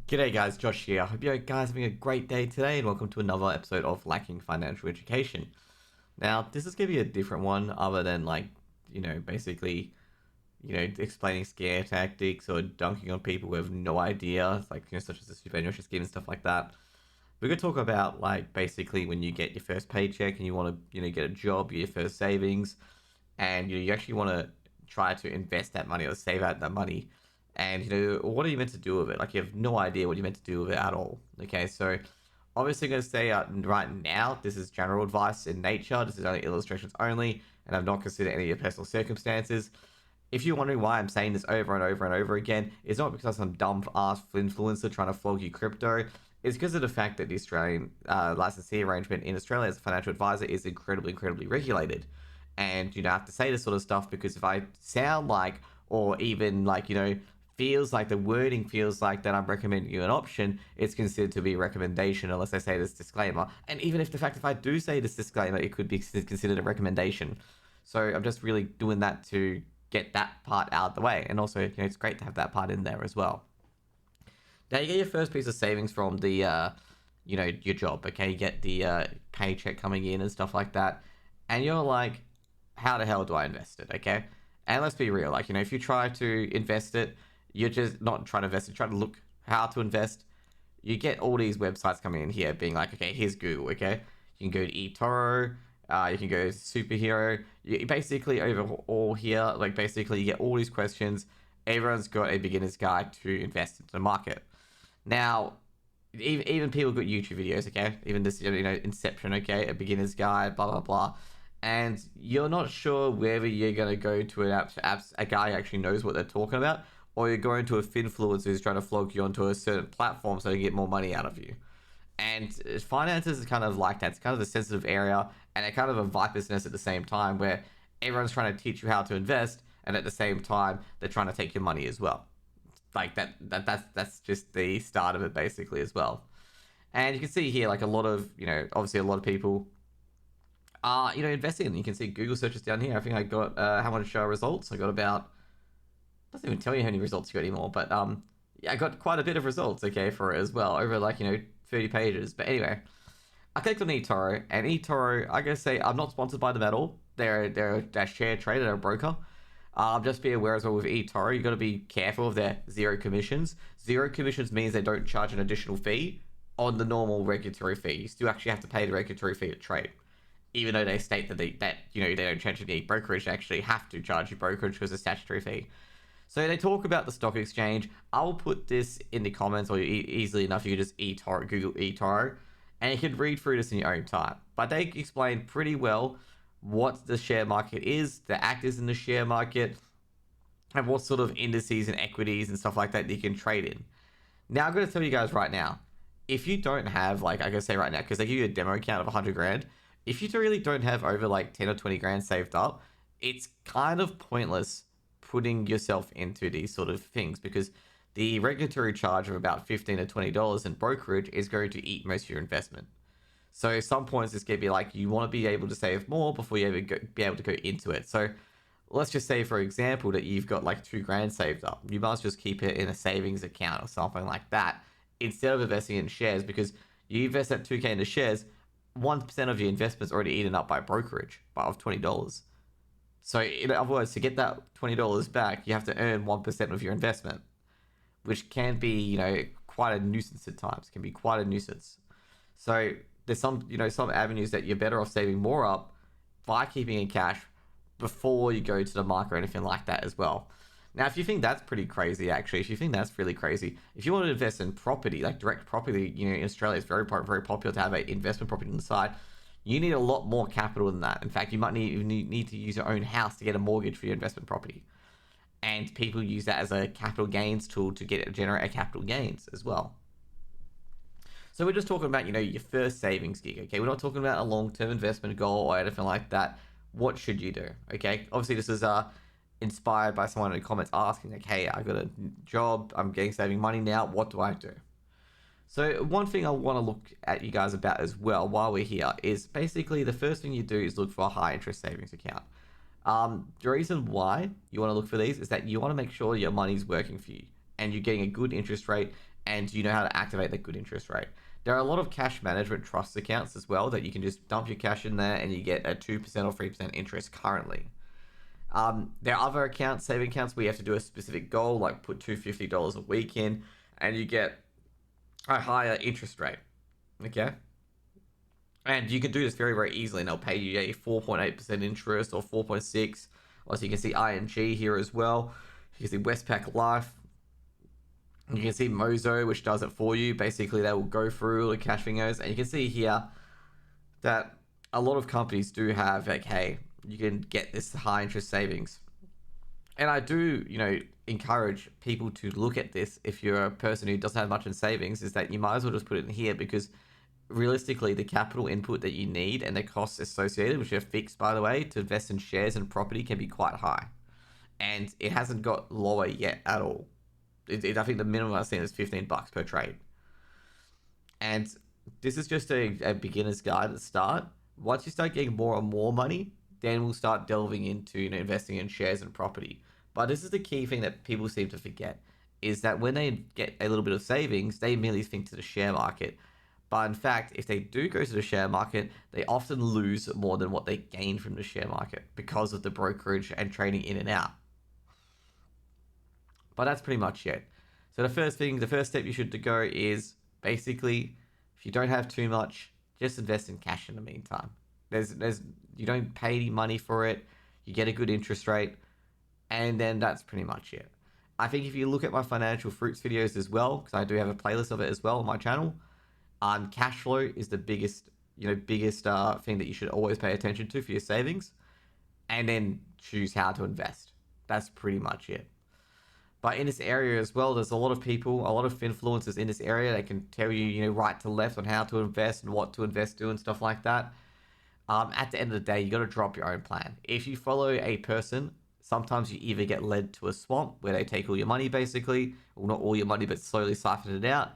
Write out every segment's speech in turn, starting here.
G'day guys, Josh here. I hope you guys are having a great day today and welcome to another episode of Lacking Financial Education. Now, this is going to be a different one other than basically, explaining scare tactics or dunking on people who have no idea, such as the superannuation scheme and stuff like that. We're going to talk about, basically when you get your first paycheck and you want to, get a job, your first savings, and, you actually want to try to invest that money or save out that money. And, what are you meant to do with it? Like, you have no idea what you're meant to do with it at all. Okay, so obviously going to say right now, this is general advice in nature. This is only illustrations only, and I've not considered any of your personal circumstances. If you're wondering why I'm saying this over and over and over again, it's not because I'm some dumb ass influencer trying to flog you crypto. It's because of the fact that the Australian licensee arrangement in Australia as a financial advisor is incredibly regulated. And, I have to say this sort of stuff because if I sound like, or even feels like the wording feels like that I'm recommending you an option, it's considered to be a recommendation unless I say this disclaimer. And even if I do say this disclaimer, it could be considered a recommendation. So I'm just really doing that to get that part out of the way. And also, it's great to have that part in there as well. Now you get your first piece of savings from the, your job. Okay, you get the paycheck coming in and stuff like that, and you're like, how the hell do I invest it? Okay, and let's be real. If you try to invest it, you're just not trying to invest it. Try to look how to invest. You get all these websites coming in here, being like, okay, here's Google. Okay, you can go to Etoro. You can go to Superhero. You basically over all here, basically you get all these questions. Everyone's got a beginner's guide to invest into the market. Now, even people got YouTube videos, okay? Even this, Inception, okay? A beginner's guide, blah, blah, blah. And you're not sure whether you're going to go to a guy who actually knows what they're talking about, or you're going to a finfluencer who's trying to flog you onto a certain platform so they can get more money out of you. And finances is kind of like that. It's kind of a sensitive area, and a kind of a viper's nest at the same time, where everyone's trying to teach you how to invest, and at the same time, they're trying to take your money as well. That's just the start of it basically as well. And you can see here a lot of obviously a lot of people are investing. You can see Google searches down here. I think I got how much results I got. About, doesn't even tell you how many results you got anymore, but yeah, I got quite a bit of results, okay, for it as well, over 30 pages. But anyway, I clicked on eToro, and eToro, I gotta say, I'm not sponsored by them at all. They're a share trader, they're a broker. Just be aware as well with eToro, you got to be careful of their zero commissions. Zero commissions means they don't charge an additional fee on the normal regulatory fee. You still actually have to pay the regulatory fee to trade, even though they state that they don't charge any brokerage. They actually have to charge you brokerage because it's a statutory fee. So they talk about the stock exchange. I'll put this in the comments, or easily enough, you can just Google eToro, and you can read through this in your own time. But they explain pretty well what the share market is, the actors in the share market, and what sort of indices and equities and stuff like that you can trade in. Now, I'm going to tell you guys right now, if you don't have, I'm going to say right now, because they give you a demo account of 100 grand, if you really don't have over 10 or 20 grand saved up, it's kind of pointless putting yourself into these sort of things, because the regulatory charge of about $15 to $20 in brokerage is going to eat most of your investment. So at some points, it's going to be you want to be able to save more before you ever be able to go into it. So let's just say, for example, that you've got 2 grand saved up. You must just keep it in a savings account or something like that instead of investing in shares, because you invest that 2K into shares, 1% of your investment's already eaten up by brokerage of $20. So in other words, to get that $20 back, you have to earn 1% of your investment, which can be, quite a nuisance at times. Can be quite a nuisance. So there's some avenues that you're better off saving more up by keeping in cash before you go to the market or anything like that as well. Now, if you think that's pretty crazy, actually, if you think that's really crazy, if you want to invest in property, direct property, in Australia, it's very popular to have an investment property on the side. You need a lot more capital than that. In fact, you might need to use your own house to get a mortgage for your investment property. And people use that as a capital gains tool to generate a capital gains as well. So we're just talking about, your first savings gig, okay? We're not talking about a long-term investment goal or anything like that. What should you do, okay? Obviously, this is inspired by someone in the comments asking, hey, I got a job, I'm saving money now, what do I do? So one thing I want to look at you guys about as well while we're here is basically the first thing you do is look for a high interest savings account. The reason why you want to look for these is that you want to make sure your money's working for you and you're getting a good interest rate and you know how to activate the good interest rate. There are a lot of cash management trust accounts as well that you can just dump your cash in there and you get a 2% or 3% interest currently. There are other accounts, saving accounts, where you have to do a specific goal, like put $250 a week in, and you get a higher interest rate. Okay? And you can do this very, very easily, and they'll pay you a 4.8% interest or 4.6. Also, you can see ING here as well. You can see Westpac Life. You can see Mozo, which does it for you. Basically, they will go through all the cash fingers, and you can see here that a lot of companies do have, like, hey, you can get this high interest savings. And I do, encourage people to look at this if you're a person who doesn't have much in savings, is that you might as well just put it in here, because realistically, the capital input that you need and the costs associated, which are fixed, by the way, to invest in shares and property can be quite high. And it hasn't got lower yet at all. I think the minimum I've seen is $15 per trade. And this is just a beginner's guide at the start. Once you start getting more and more money, then we'll start delving into investing in shares and property. But this is the key thing that people seem to forget, is that when they get a little bit of savings, they immediately think to the share market. But in fact, if they do go to the share market, they often lose more than what they gain from the share market because of the brokerage and trading in and out. But that's pretty much it. So the first step you should go is basically, if you don't have too much, just invest in cash in the meantime. You don't pay any money for it. You get a good interest rate, and then that's pretty much it. I think if you look at my financial fruits videos as well, because I do have a playlist of it as well on my channel, cash flow is the biggest thing that you should always pay attention to for your savings, and then choose how to invest. That's pretty much it. But in this area as well, there's a lot of people, a lot of finfluencers in this area that can tell you, right to left on how to invest and what to invest in and stuff like that. At the end of the day, you got to drop your own plan. If you follow a person, sometimes you either get led to a swamp where they take all your money, basically, well, not all your money, but slowly siphon it out.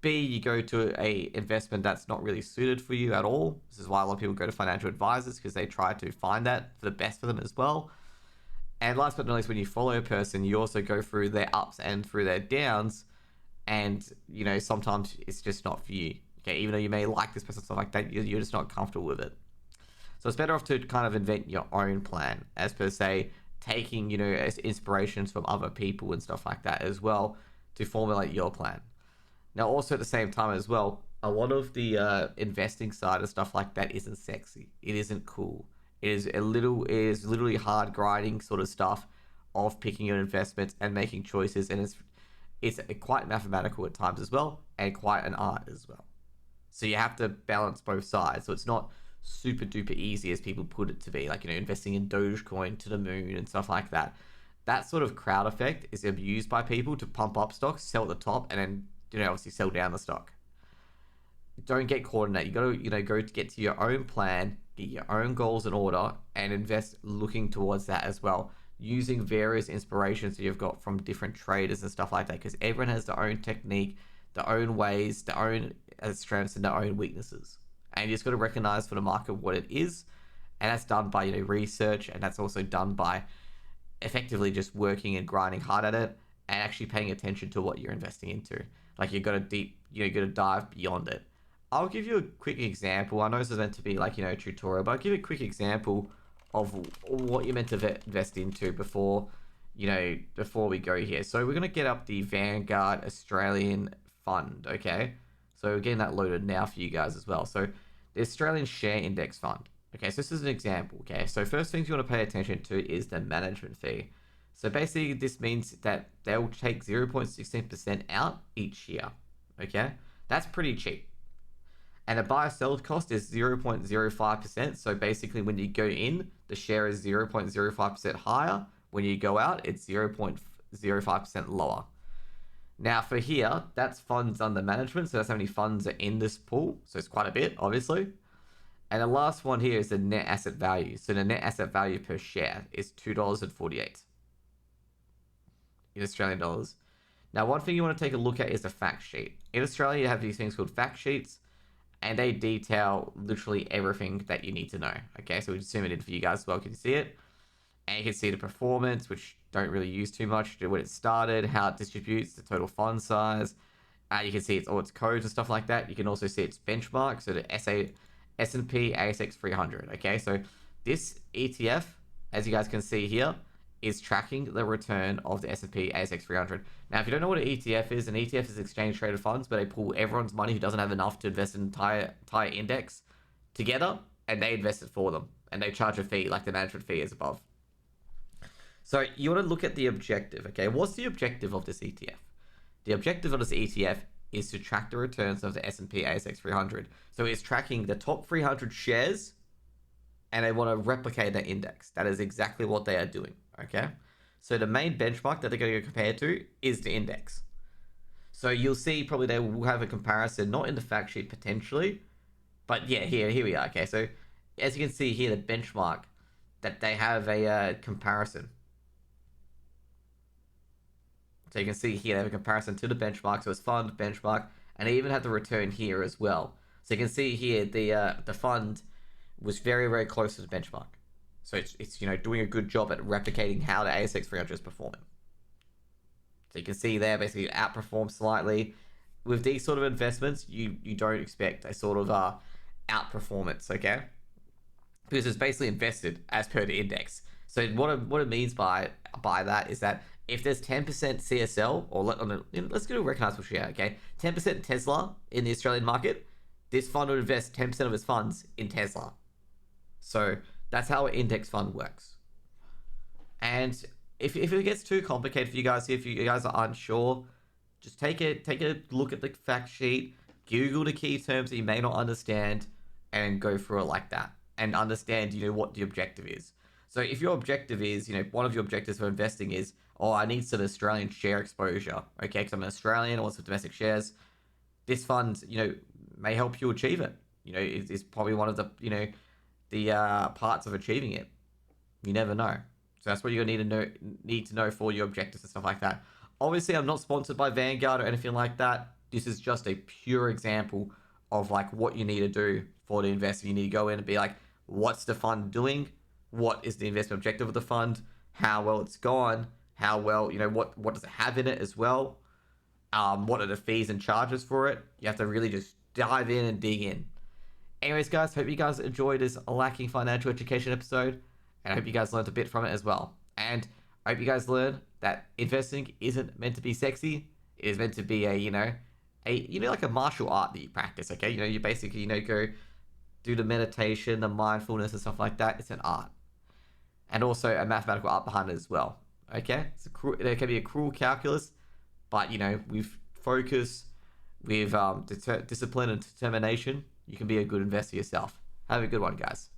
B, you go to a investment that's not really suited for you at all. This is why a lot of people go to financial advisors, because they try to find that for the best for them as well. And last but not least, when you follow a person, you also go through their ups and through their downs. And, sometimes it's just not for you. Okay, even though you may like this person, stuff like that, you're just not comfortable with it. So it's better off to kind of invent your own plan, as per se, taking, as inspirations from other people and stuff like that as well, to formulate your plan. Now, also at the same time as well, a lot of the investing side and stuff like that isn't sexy. It isn't cool. It is literally hard grinding sort of stuff of picking your investments and making choices, and it's quite mathematical at times as well, and quite an art as well. So you have to balance both sides. So it's not super duper easy as people put it to be, like, investing in Dogecoin to the moon and stuff like that. That sort of crowd effect is abused by people to pump up stocks, sell at the top, and then obviously sell down the stock. Don't get caught in that. You got to go to get to your own plan, get your own goals in order, and invest looking towards that as well, using various inspirations that you've got from different traders and stuff like that, because everyone has their own technique, their own ways, their own strengths and their own weaknesses, and you just got to recognize for the market what it is. And that's done by research, and that's also done by effectively just working and grinding hard at it, and actually paying attention to what you're investing into. Like, you got to dive beyond it. I'll give you a quick example. I know this is meant to be like, a tutorial, but I'll give you a quick example of what you're meant to invest into before we go here. So we're going to get up the Vanguard Australian Fund, okay? So we're getting that loaded now for you guys as well. So the Australian Share Index Fund. Okay, so this is an example, okay? So first things you want to pay attention to is the management fee. So basically, this means that they'll take 0.16% out each year, okay? That's pretty cheap. And the buy or sell cost is 0.05%. So basically, when you go in, the share is 0.05% higher. When you go out, it's 0.05% lower. Now for here, that's funds under management. So that's how many funds are in this pool. So it's quite a bit, obviously. And the last one here is the net asset value. So the net asset value per share is $2.48 in Australian dollars. Now, one thing you want to take a look at is the fact sheet. In Australia, you have these things called fact sheets, and they detail literally everything that you need to know. Okay, so we just zoom it in for you guys as well. Can you see it? And you can see the performance, which don't really use too much, when it started, how it distributes, the total fund size, You can see all its codes and stuff like that. You can also see its benchmark, so the S&P ASX 300. Okay, so this ETF, as you guys can see here, is tracking the return of the S&P ASX 300. Now, if you don't know what an ETF is, an ETF is exchange traded funds, but they pull everyone's money who doesn't have enough to invest in an entire index together, and they invest it for them, and they charge a fee, like the management fee is above. So you want to look at the objective. Okay, what's the objective of this ETF? The objective of this ETF is to track the returns of the S&P ASX 300. So it's tracking the top 300 shares, and they want to replicate that index. That is exactly what they are doing. Okay, so the main benchmark that they're going to compare to is the index. So you'll see probably they will have a comparison, not in the fact sheet potentially, but yeah, here we are. Okay, so as you can see here, the benchmark that they have a comparison. So you can see here they have a comparison to the benchmark. So it's fund benchmark, and they even have the return here as well. So you can see here the fund was very close to the benchmark. So it's doing a good job at replicating how the ASX 300 is performing. So you can see there basically outperform slightly. With these sort of investments, you don't expect a sort of outperformance, okay? Because it's basically invested as per the index. So what it means by that is that if there's 10% CSL, or let's go to a recognizable share, okay? 10% Tesla in the Australian market, this fund would invest 10% of its funds in Tesla. So that's how an index fund works. And if it gets too complicated for you guys, if you guys are unsure, just take a look at the fact sheet, Google the key terms that you may not understand, and go through it like that. And understand, what the objective is. So if your objective is, one of your objectives for investing is, I need some Australian share exposure, okay, because I'm an Australian, I want some domestic shares. This fund, may help you achieve it. It's probably one of the parts of achieving it. You never know. So that's what you're gonna need to know for your objectives and stuff like that. Obviously, I'm not sponsored by Vanguard or anything like that. This is just a pure example of like what you need to do for the investor. You need to go in and be like, what's the fund doing? What is the investment objective of the fund? How well it's gone? How well, what does it have in it as well? What are the fees and charges for it? You have to really just dive in and dig in. Anyways, guys, hope you guys enjoyed this lacking financial education episode, and I hope you guys learned a bit from it as well. And I hope you guys learned that investing isn't meant to be sexy. It is meant to be like a martial art that you practice. Okay, you basically go do the meditation, the mindfulness, and stuff like that. It's an art, and also a mathematical art behind it as well. Okay, there can be a cruel calculus, but with focus, with discipline and determination, you can be a good investor yourself. Have a good one, guys.